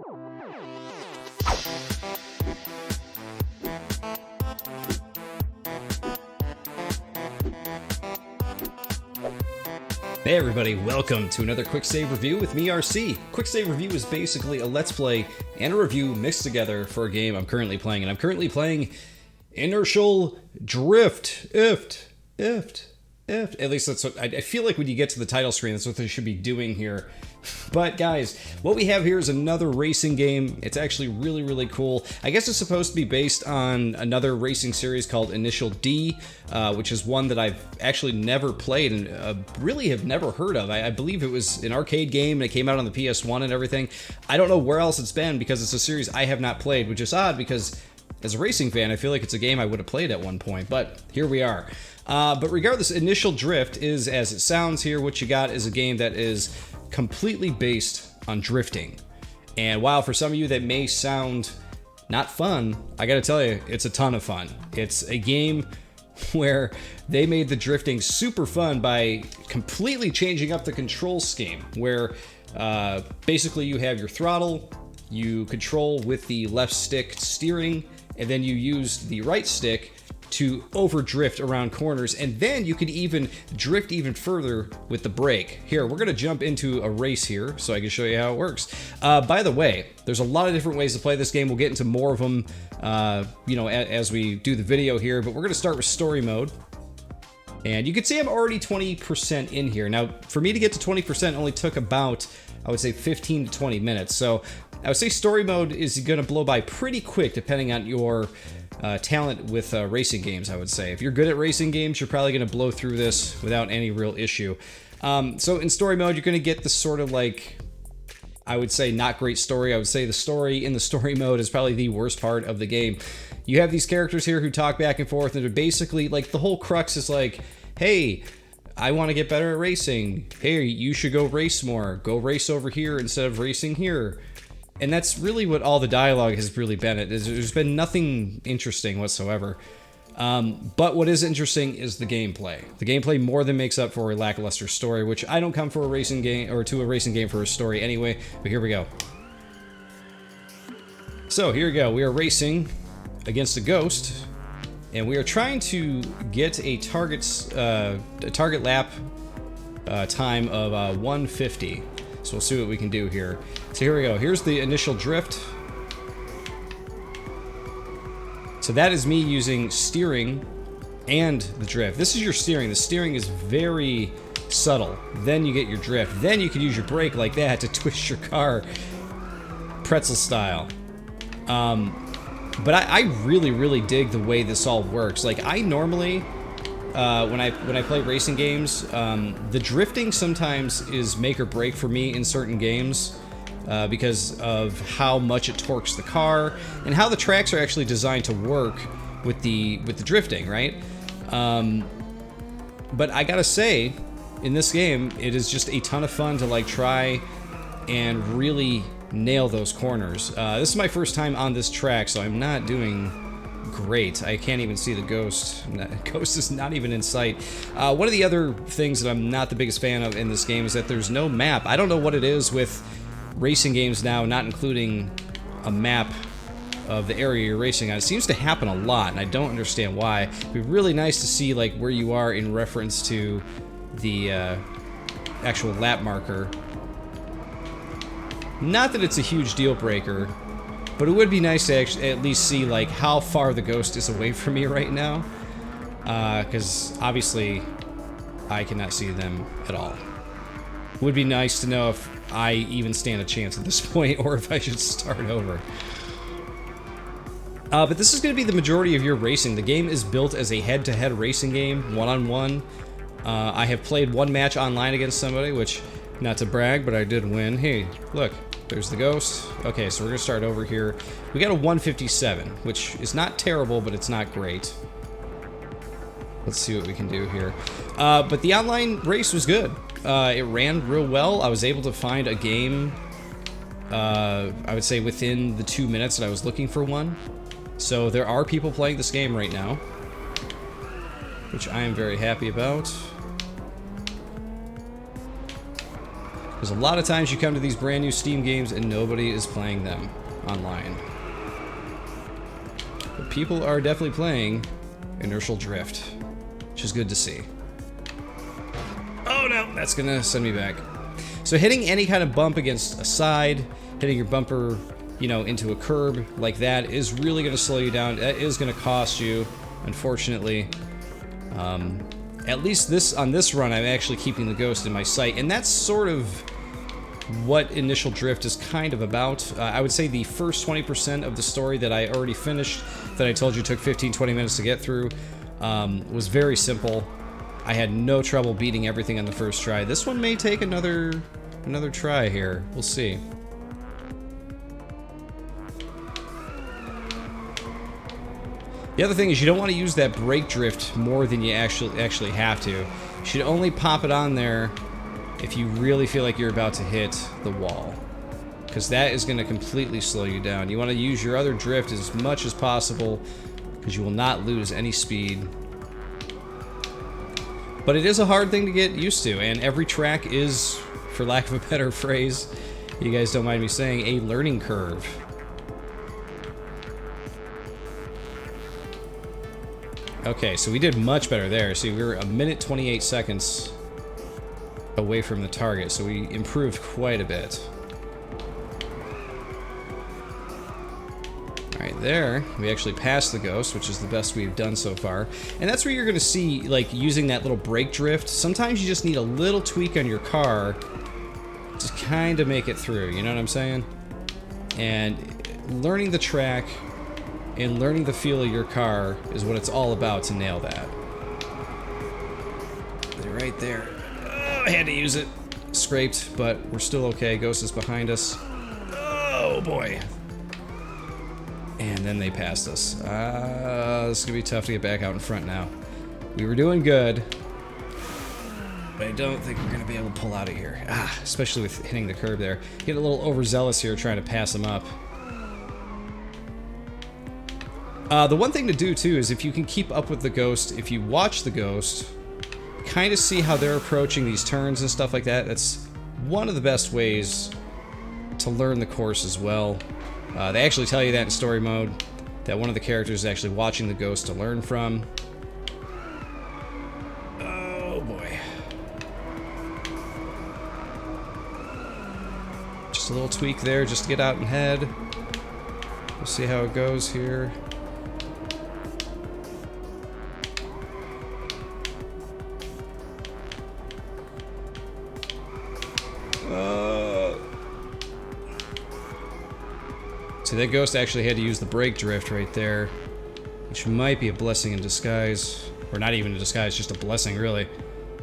Hey everybody, welcome to another Quicksave Review with me, RC. Quicksave Review is basically a let's play and a review mixed together for a game I'm currently playing, and I'm currently playing Inertial Drift. At least that's what I feel like when you get to the title screen, that's what they should be doing here. But guys, what we have here is another racing game. It's actually really cool. I guess it's supposed to be based on another racing series called Initial D, which is one that I've actually never played and really have never heard of. I believe it was an arcade game and it came out on the PS1 and everything. I don't know where else it's been because it's a series I have not played, which is odd because as a racing fan, I feel like it's a game I would have played at one point, but here we are. But regardless, Initial Drift is, as it sounds here, what you got is a game that is completely based on drifting. And while for some of you that may sound not fun, I gotta tell you, it's a ton of fun. It's a game where they made the drifting super fun by completely changing up the control scheme, where basically you have your throttle, you control with the left stick steering, and then you use the right stick to overdrift around corners, and then you could even drift even further with the brake. Here, we're gonna jump into a race here so I can show you how it works. By the way, there's a lot of different ways to play this game. We'll get into more of them, as we do the video here, but we're gonna start with story mode. And you can see I'm already 20% in here. Now, for me to get to 20% only took about, I would say, 15 to 20 minutes. So I would say story mode is gonna blow by pretty quick depending on your talent with racing games, I would say. If you're good at racing games, you're probably going to blow through this without any real issue. So in story mode, you're going to get this sort of like, I would say, not great story. I would say the story in the story mode is probably the worst part of the game. You have these characters here who talk back and forth, and they're basically, like, the whole crux is like, hey, I want to get better at racing. Hey, you should go race more. Go race over here instead of racing here. And that's really what all the dialogue has really been. There's been nothing interesting whatsoever. But what is interesting is the gameplay. The gameplay more than makes up for a lackluster story, which I don't come for a racing game, or to a racing game for a story anyway, but here we go. So here we go. We are racing against a ghost, and we are trying to get a target lap time of 150. So we'll see what we can do here. So here we go. Here's the initial drift. So that is me using steering and the drift. This is your steering. The steering is very subtle. Then you get your drift. Then you can use your brake like that to twist your car pretzel style. But I really dig the way this all works. Like, I normally, when I play racing games, the drifting sometimes is make or break for me in certain games. Because of how much it torques the car and how the tracks are actually designed to work with the drifting, right? But I gotta say, in this game, it is just a ton of fun to like try and really nail those corners. This is my first time on this track, so I'm not doing great. I can't even see the ghost. Ghost is not even in sight. One of the other things that I'm not the biggest fan of in this game is that there's no map. I don't know what it is with racing games now, not including a map of the area you're racing on. It seems to happen a lot, and I don't understand why. It'd be really nice to see like where you are in reference to the actual lap marker. Not that it's a huge deal breaker, but it would be nice to actually at least see like how far the ghost is away from me right now, because obviously I cannot see them at all. Would be nice to know if I even stand a chance at this point, or if I should start over. But this is going to be the majority of your racing. The game is built as a head-to-head racing game, one-on-one. I have played one match online against somebody, which, not to brag, but I did win. Hey, look, there's the ghost. Okay, so we're going to start over here. We got a 157, which is not terrible, but it's not great. Let's see what we can do here. But the online race was good. It ran real well. I was able to find a game, I would say within the 2 minutes that I was looking for one. So there are people playing this game right now, which I am very happy about. Because a lot of times you come to these brand new Steam games and nobody is playing them online. But people are definitely playing Inertial Drift, which is good to see. Oh no, that's gonna send me back. So hitting any kind of bump against a side, hitting your bumper, you know, into a curb like that is really gonna slow you down. That is gonna cost you, unfortunately. At least on this run, I'm actually keeping the ghost in my sight, and that's sort of what Initial Drift is kind of about. I would say the first 20% of the story that I already finished, that I told you took 15-20 minutes to get through, was very simple. I had no trouble beating everything on the first try. This one may take another try here. We'll see. The other thing is you don't want to use that brake drift more than you actually have to. You should only pop it on there if you really feel like you're about to hit the wall, because that is going to completely slow you down. You want to use your other drift as much as possible because you will not lose any speed. But it is a hard thing to get used to, and every track is, for lack of a better phrase, you guys don't mind me saying, a learning curve. Okay, so we did much better there. See, we were 1 minute 28 seconds away from the target, so we improved quite a bit. Alright, there, we actually passed the ghost, which is the best we've done so far. And that's where you're going to see, like, using that little brake drift. Sometimes you just need a little tweak on your car to kind of make it through, you know what I'm saying? And learning the track and learning the feel of your car is what it's all about to nail that. They're right there. Oh, I had to use it. Scraped, but we're still okay. Ghost is behind us. Oh boy. And then they passed us. This is gonna be tough to get back out in front now. We were doing good, but I don't think we're gonna be able to pull out of here. Especially with hitting the curb there. Get a little overzealous here trying to pass them up. The one thing to do too is if you can keep up with the ghost, if you watch the ghost, kind of see how they're approaching these turns and stuff like that. That's one of the best ways to learn the course as well. They actually tell you that in story mode, that one of the characters is actually watching the ghost to learn from. Oh boy. Just a little tweak there just to get out ahead. We'll see how it goes here. See, that ghost actually had to use the brake drift right there, which might be a blessing in disguise. Or not even a disguise, just a blessing, really.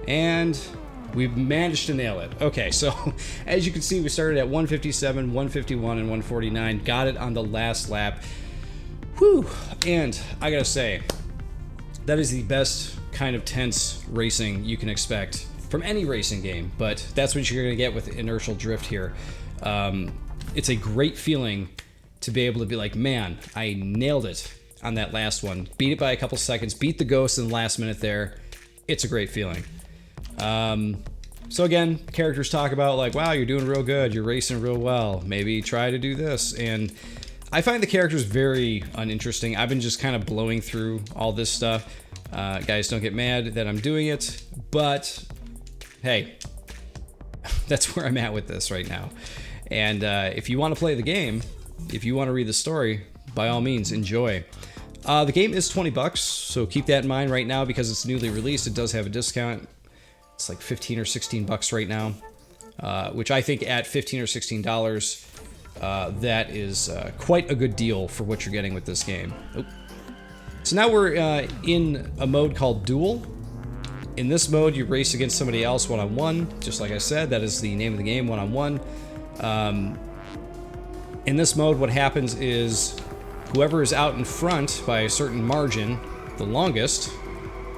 And we've managed to nail it. Okay, so as you can see, we started at 157, 151, and 149. Got it on the last lap. Whew! And I gotta say, that is the best kind of tense racing you can expect from any racing game, but that's what you're gonna get with Inertial Drift here. It's a great feeling to be able to be like, man, I nailed it on that last one. Beat it by a couple seconds, beat the ghost in the last minute there. It's a great feeling. So again, characters talk about like, wow, you're doing real good, you're racing real well, maybe try to do this. And I find the characters very uninteresting. I've been just kind of blowing through all this stuff. Guys, don't get mad that I'm doing it, but hey, that's where I'm at with this right now. And if you want to play the game, if you want to read the story, by all means, enjoy. The game is $20, so keep that in mind right now because it's newly released. It does have a discount. It's like 15 or 16 bucks right now, which I think at $15 or $16, that is quite a good deal for what you're getting with this game. Oop. So now we're in a mode called Duel. In this mode, you race against somebody else one-on-one. Just like I said, that is the name of the game, one-on-one. In this mode, what happens is whoever is out in front by a certain margin, the longest,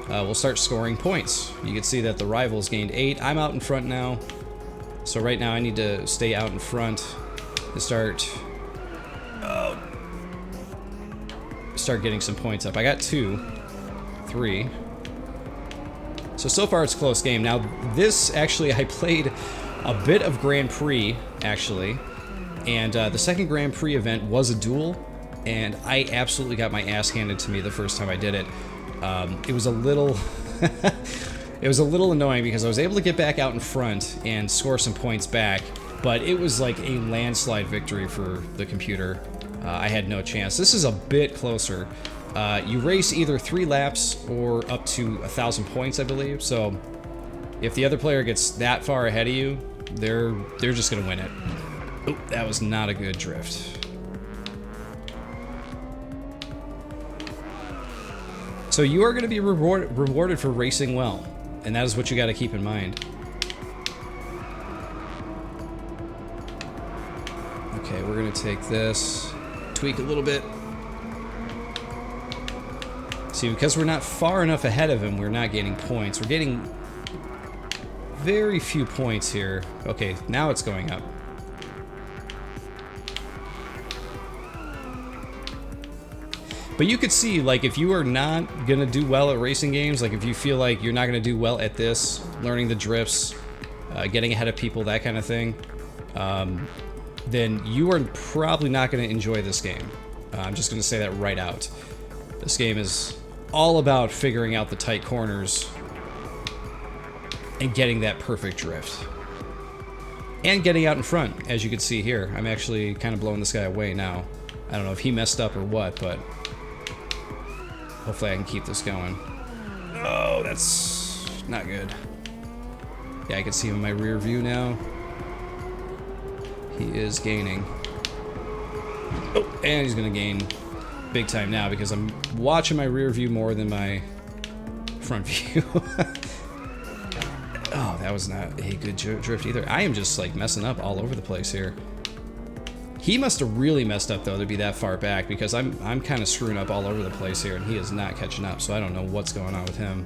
will start scoring points. You can see that the rivals gained 8. I'm out in front now. So right now I need to stay out in front and start getting some points up. I got 2, 3. So far it's a close game. Now this, actually, I played a bit of Grand Prix, actually. And the second Grand Prix event was a duel, and I absolutely got my ass handed to me the first time I did it. It was a little... it was a little annoying because I was able to get back out in front and score some points back, but it was like a landslide victory for the computer. I had no chance. This is a bit closer. You race either 3 laps or up to 1,000 points, I believe. So if the other player gets that far ahead of you, they're just gonna win it. Oh, that was not a good drift. So you are going to be rewarded for racing well, and that is what you got to keep in mind. Okay, we're going to take this, tweak a little bit. See, because we're not far enough ahead of him, we're not gaining points. We're getting very few points here. Okay, now it's going up. But you could see, like, if you are not gonna do well at racing games, like if you feel like you're not gonna do well at this, learning the drifts, getting ahead of people, that kind of thing, then you are probably not gonna enjoy this game. I'm just gonna say that right out. This game is all about figuring out the tight corners and getting that perfect drift. And getting out in front, as you can see here. I'm actually kind of blowing this guy away now. I don't know if he messed up or what, but hopefully I can keep this going. Oh, that's not good. Yeah, I can see him in my rear view now. He is gaining. Oh, and he's gonna gain big time now because I'm watching my rear view more than my front view. Oh, that was not a good drift either. I am just like messing up all over the place here. He must have really messed up though to be that far back because I'm kind of screwing up all over the place here and he is not catching up, so I don't know what's going on with him.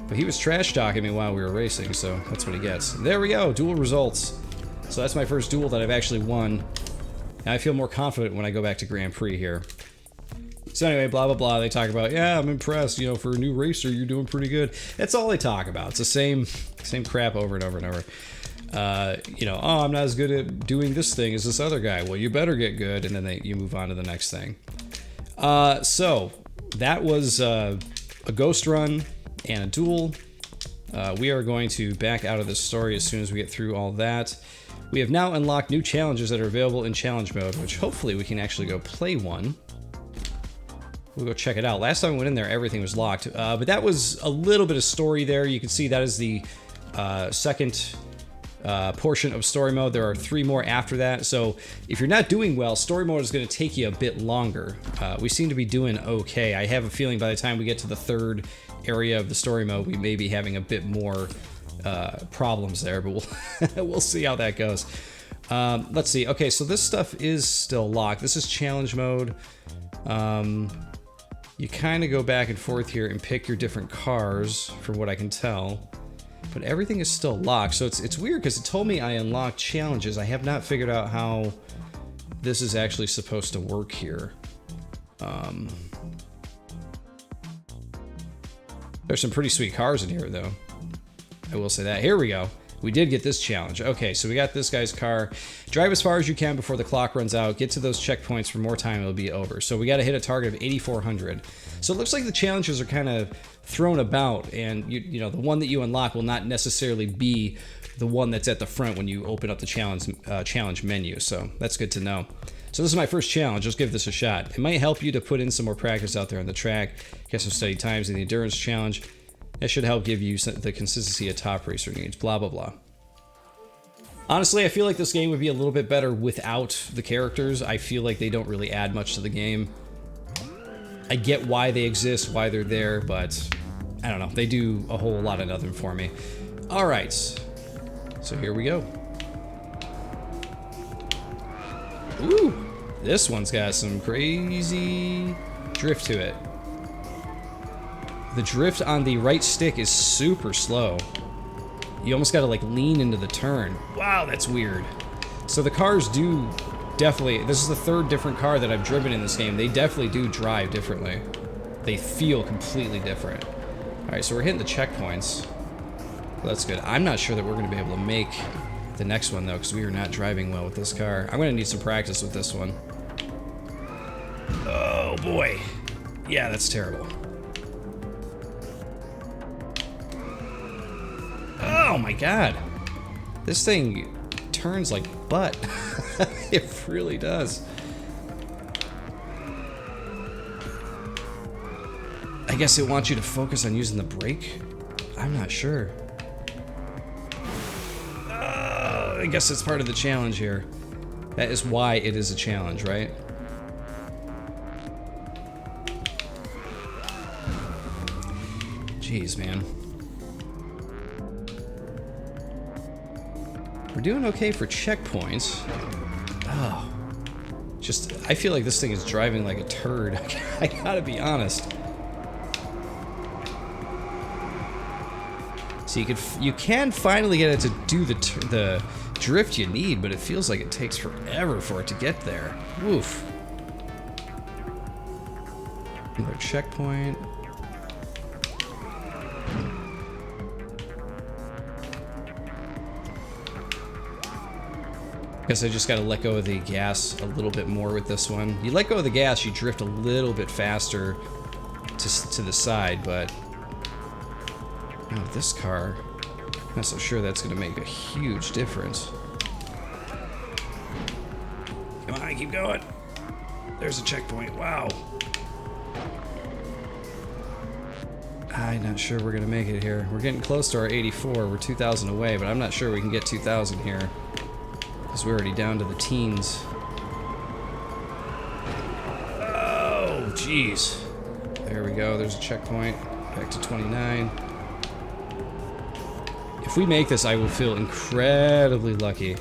But he was trash talking me while we were racing, so that's what he gets. There we go, duel results. So that's my first duel that I've actually won. Now I feel more confident when I go back to Grand Prix here. So anyway, blah, blah, blah, they talk about, yeah, I'm impressed, you know, for a new racer, you're doing pretty good. That's all they talk about. It's the same crap over and over and over. You know, oh, I'm not as good at doing this thing as this other guy. Well, you better get good, and then you move on to the next thing. So that was a ghost run and a duel. We are going to back out of this story as soon as we get through all that. We have now unlocked new challenges that are available in challenge mode, which hopefully we can actually go play one. We'll go check it out. Last time I went in there, everything was locked, but that was a little bit of story there. You can see that is the second portion of story mode. There are 3 more after that, so if you're not doing well, story mode is going to take you a bit longer. We seem to be doing okay. I have a feeling by the time we get to the 3rd area of the story mode, we may be having a bit more problems there, but we'll see how that goes. Let's see. Okay, so this stuff is still locked. This is challenge mode. You kind of go back and forth here and pick your different cars, from what I can tell. But everything is still locked, so it's weird because it told me I unlocked challenges. I have not figured out how this is actually supposed to work here. There's some pretty sweet cars in here, though. I will say that. Here we go. We did get this challenge. Okay, so we got this guy's car. Drive as far as you can before the clock runs out. Get to those checkpoints for more time, it'll be over. So we got to hit a target of 8,400. So it looks like the challenges are kind of thrown about, and you know, the one that you unlock will not necessarily be the one that's at the front when you open up the challenge menu. So that's good to know. So this is my first challenge. Let's give this a shot. It might help you to put in some more practice out there on the track, get some steady times in the endurance challenge. That should help give you the consistency a top racer needs, blah, blah, blah. Honestly, I feel like this game would be a little bit better without the characters. I feel like they don't really add much to the game. I get why they exist, why they're there, but I don't know. They do a whole lot of nothing for me. All right, so here we go. Ooh, this one's got some crazy drift to it. The drift on the right stick is super slow. You almost gotta like lean into the turn. Wow, that's weird. So the cars do definitely, this is the 3rd different car that I've driven in this game. They definitely do drive differently. They feel completely different. All right, so we're hitting the checkpoints. Well, that's good. I'm not sure that we're gonna be able to make the next one, though, because we are not driving well with this car. I'm going to need some practice with this one. Oh, boy. Yeah, that's terrible. Oh, my God. This thing turns like butt. It really does. I guess it wants you to focus on using the brake? I'm not sure. I guess it's part of the challenge here. That is why it is a challenge, right? Jeez, man. We're doing okay for checkpoints. Oh. Just, I feel like this thing is driving like a turd. I gotta be honest. So you can finally get it to do the drift you need, but it feels like it takes forever for it to get there. Woof. Another checkpoint. Guess I just gotta let go of the gas a little bit more with this one. You let go of the gas, you drift a little bit faster to the side, but this car, I'm not so sure that's gonna make a huge difference. Come on, keep going. There's a checkpoint, wow. I'm not sure we're gonna make it here. We're getting close to our 84, we're 2,000 away, but I'm not sure we can get 2,000 here. Because we're already down to the teens. Oh, jeez. There we go, there's a checkpoint. Back to 29. If we make this, I will feel incredibly lucky.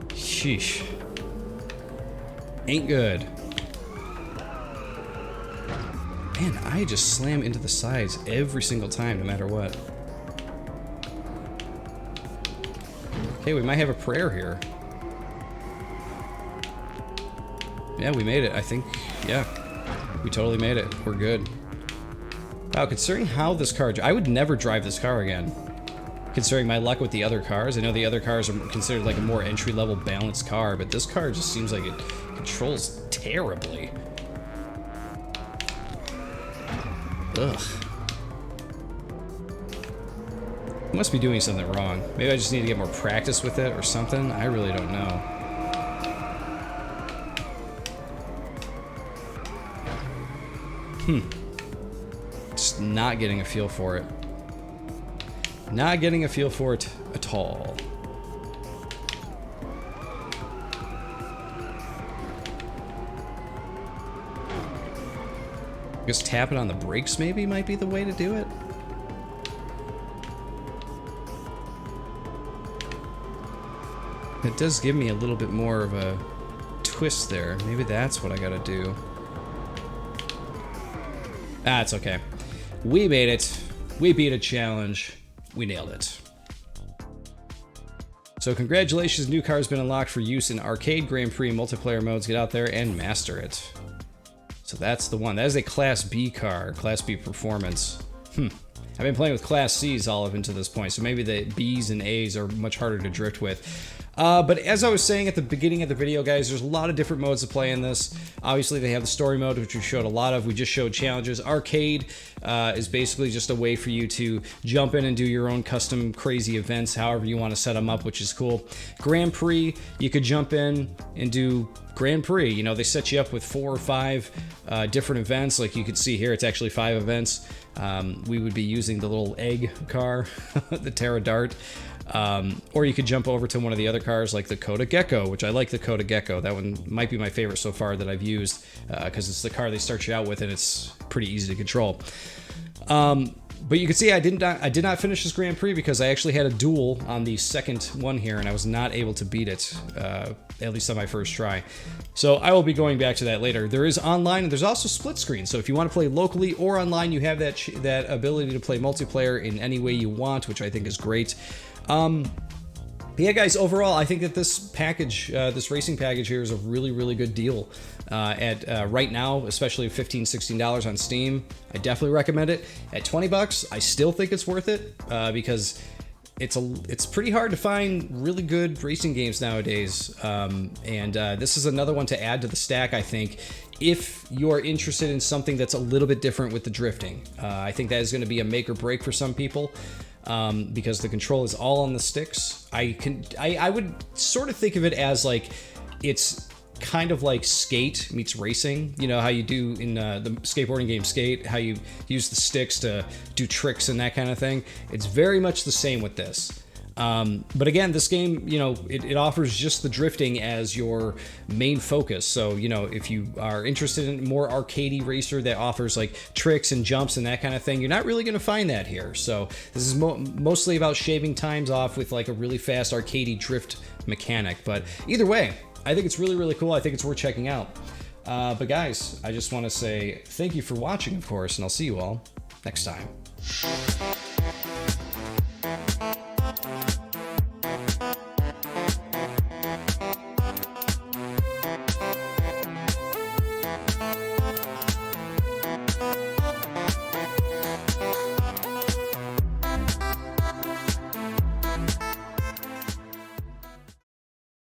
Sheesh. Ain't good. Man, I just slam into the sides every single time, no matter what. Okay, we might have a prayer here. Yeah, we made it, I think. Yeah. We totally made it. We're good. Wow, considering how this car... I would never drive this car again. Considering my luck with the other cars. I know the other cars are considered like a more entry-level balanced car, but this car just seems like it controls terribly. Ugh. I must be doing something wrong. Maybe I just need to get more practice with it or something. I really don't know. Just not getting a feel for it. Not getting a feel for it at all. I guess tapping on the brakes maybe might be the way to do it. It does give me a little bit more of a twist there. Maybe that's what I gotta do. Ah, it's okay. We made it. We beat a challenge. We nailed it. So congratulations, new car has been unlocked for use in arcade, Grand Prix, and multiplayer modes. Get out there and master it. So that's the one. That is a Class B car, Class B performance. I've been playing with Class C's all up until this point, so maybe the B's and A's are much harder to drift with. But as I was saying at the beginning of the video, guys, there's a lot of different modes to play in this. Obviously, they have the story mode, which we showed a lot of. We just showed challenges. Arcade is basically just a way for you to jump in and do your own custom crazy events, however you want to set them up, which is cool. Grand Prix, you could jump in and do Grand Prix. You know, they set you up with 4 or 5 different events. Like you can see here, it's actually 5 events. We would be using the little egg car, the Terra Dart. Or you could jump over to one of the other cars like the Coda Gecko, which I like the Coda Gecko. That one might be my favorite so far that I've used, because it's the car they start you out with and it's pretty easy to control. But you can see I did not finish this Grand Prix because I actually had a duel on the second one here and I was not able to beat it, at least on my first try. So I will be going back to that later. There is online and there's also split screen. So if you want to play locally or online, you have that ability to play multiplayer in any way you want, which I think is great. But yeah, guys, overall, I think that this package, this racing package here, is a really, really good deal. At right now, especially $15, $16 on Steam, I definitely recommend it. At $20, I still think it's worth it because it's pretty hard to find really good racing games nowadays. And this is another one to add to the stack, I think, if you are interested in something that's a little bit different with the drifting. I think that is going to be a make or break for some people. Because the control is all on the sticks. I would sort of think of it as like it's kind of like Skate meets racing. You know how you do in the skateboarding game Skate, how you use the sticks to do tricks and that kind of thing. It's very much the same with this. But again, this game, you know, it offers just the drifting as your main focus. So, you know, if you are interested in more arcadey racer that offers like tricks and jumps and that kind of thing, you're not really going to find that here. So this is mostly about shaving times off with like a really fast arcadey drift mechanic. But either way, I think it's really, really cool. I think it's worth checking out. But guys, I just want to say thank you for watching, of course, and I'll see you all next time.